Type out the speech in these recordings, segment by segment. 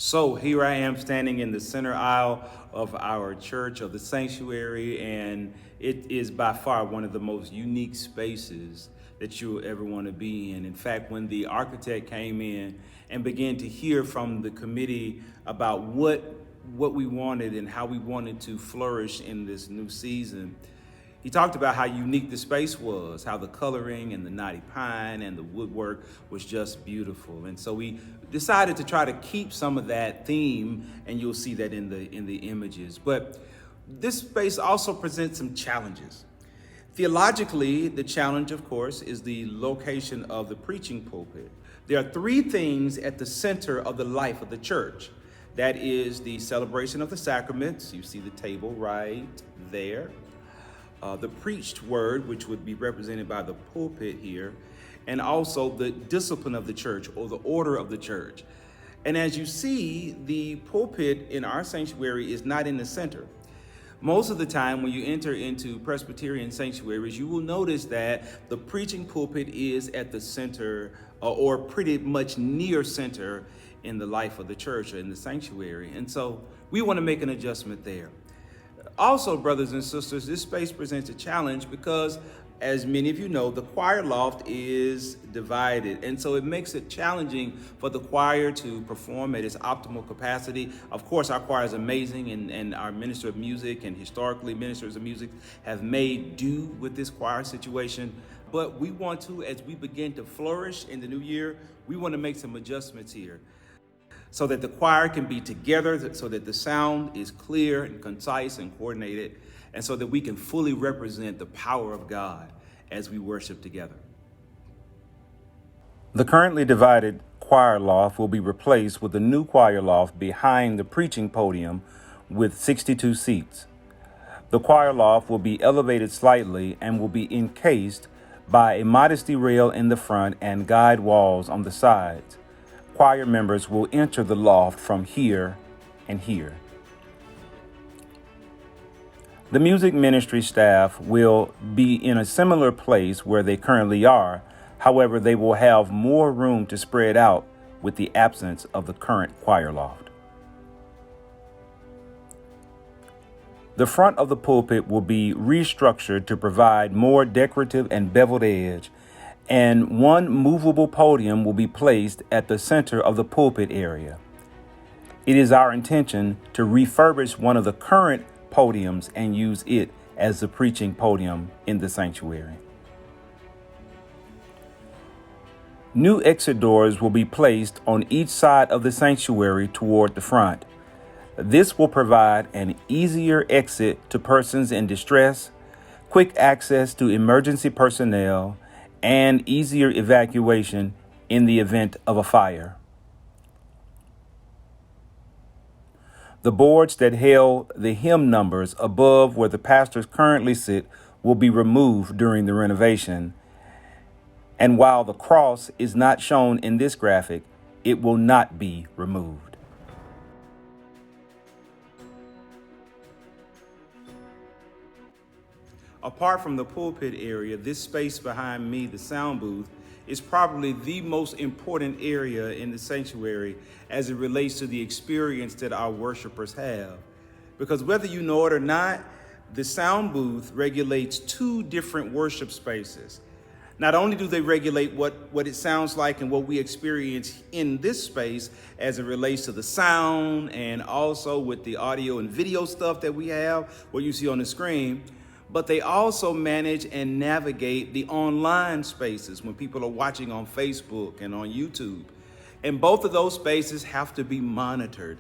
So here I am standing in the center aisle of our church, of the sanctuary, and it is by far one of the most unique spaces that you'll ever want to be in. In fact, when the architect came in and began to hear from the committee about what we wanted and how we wanted to flourish in this new season, he talked about how unique the space was, how the coloring and the knotty pine and the woodwork was just beautiful. And so we decided to try to keep some of that theme, and you'll see that in the images. But this space also presents some challenges. Theologically, the challenge, of course, is the location of the preaching pulpit. There are three things at the center of the life of the church. That is the celebration of the sacraments. You see the table right there. The preached word, which would be represented by the pulpit here, and also the discipline of the church or the order of the church. And as you see, the pulpit in our sanctuary is not in the center. Most of the time when you enter into Presbyterian sanctuaries, you will notice that the preaching pulpit is at the center or pretty much near center in the life of the church or in the sanctuary. And so we want to make an adjustment there. Also, brothers and sisters, this space presents a challenge because, as many of you know, the choir loft is divided. And so it makes it challenging for the choir to perform at its optimal capacity. Of course, our choir is amazing, and our minister of music and historically ministers of music have made do with this choir situation. But we want to, as we begin to flourish in the new year, we want to make some adjustments here, so that the choir can be together, so that the sound is clear and concise and coordinated, and so that we can fully represent the power of God as we worship together. The currently divided choir loft will be replaced with a new choir loft behind the preaching podium with 62 seats. The choir loft will be elevated slightly and will be encased by a modesty rail in the front and guide walls on the sides. Choir members will enter the loft from here and here. The music ministry staff will be in a similar place where they currently are. However, they will have more room to spread out with the absence of the current choir loft. The front of the pulpit will be restructured to provide more decorative and beveled edge, and one movable podium will be placed at the center of the pulpit area. It is our intention to refurbish one of the current podiums and use it as the preaching podium in the sanctuary. New exit doors will be placed on each side of the sanctuary toward the front. This will provide an easier exit to persons in distress, quick access to emergency personnel, and easier evacuation in the event of a fire. The boards that held the hymn numbers above where the pastors currently sit will be removed during the renovation. And while the cross is not shown in this graphic, it will not be removed. Apart from the pulpit area, this space behind me, the sound booth, is probably the most important area in the sanctuary as it relates to the experience that our worshipers have. Because whether you know it or not, the sound booth regulates two different worship spaces. Not only do they regulate what it sounds like and what we experience in this space as it relates to the sound and also with the audio and video stuff that we have, what you see on the screen, but they also manage and navigate the online spaces when people are watching on Facebook and on YouTube. And both of those spaces have to be monitored.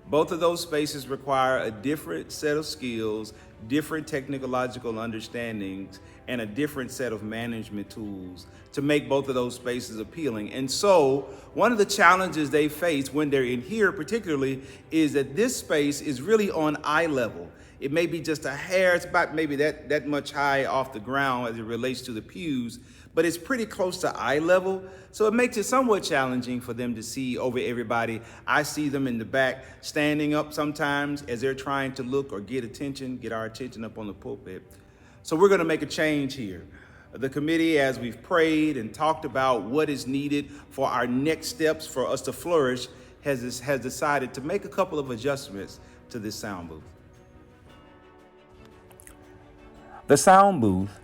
Both of those spaces require a different set of skills, different technological understandings, and a different set of management tools to make both of those spaces appealing. And so one of the challenges they face when they're in here particularly is that this space is really on eye level. It may be just a hair, it's about maybe that much high off the ground as it relates to the pews, but it's pretty close to eye level. So it makes it somewhat challenging for them to see over everybody. I see them in the back standing up sometimes as they're trying to look or get our attention up on the pulpit. So we're gonna make a change here. The committee, as we've prayed and talked about what is needed for our next steps for us to flourish, has decided to make a couple of adjustments to this sound booth. The sound booth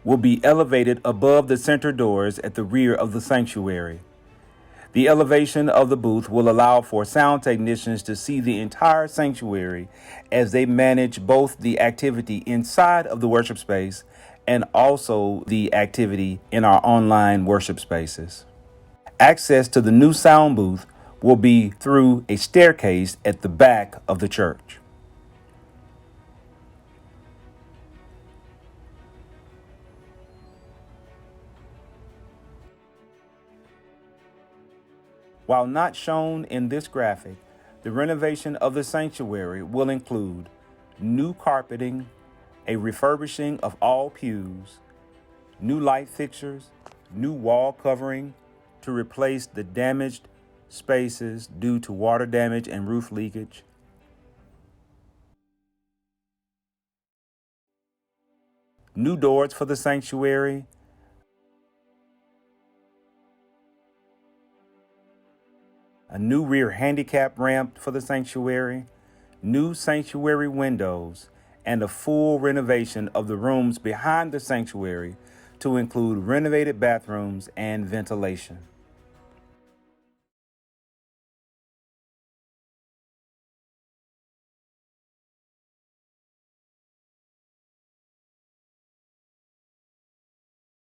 will be elevated above the center doors at the rear of the sanctuary. The elevation of the booth will allow for sound technicians to see the entire sanctuary as they manage both the activity inside of the worship space and also the activity in our online worship spaces. Access to the new sound booth will be through a staircase at the back of the church. While not shown in this graphic, the renovation of the sanctuary will include new carpeting, a refurbishing of all pews, new light fixtures, new wall covering to replace the damaged spaces due to water damage and roof leakage, new doors for the sanctuary, a new rear handicap ramp for the sanctuary, new sanctuary windows, and a full renovation of the rooms behind the sanctuary to include renovated bathrooms and ventilation.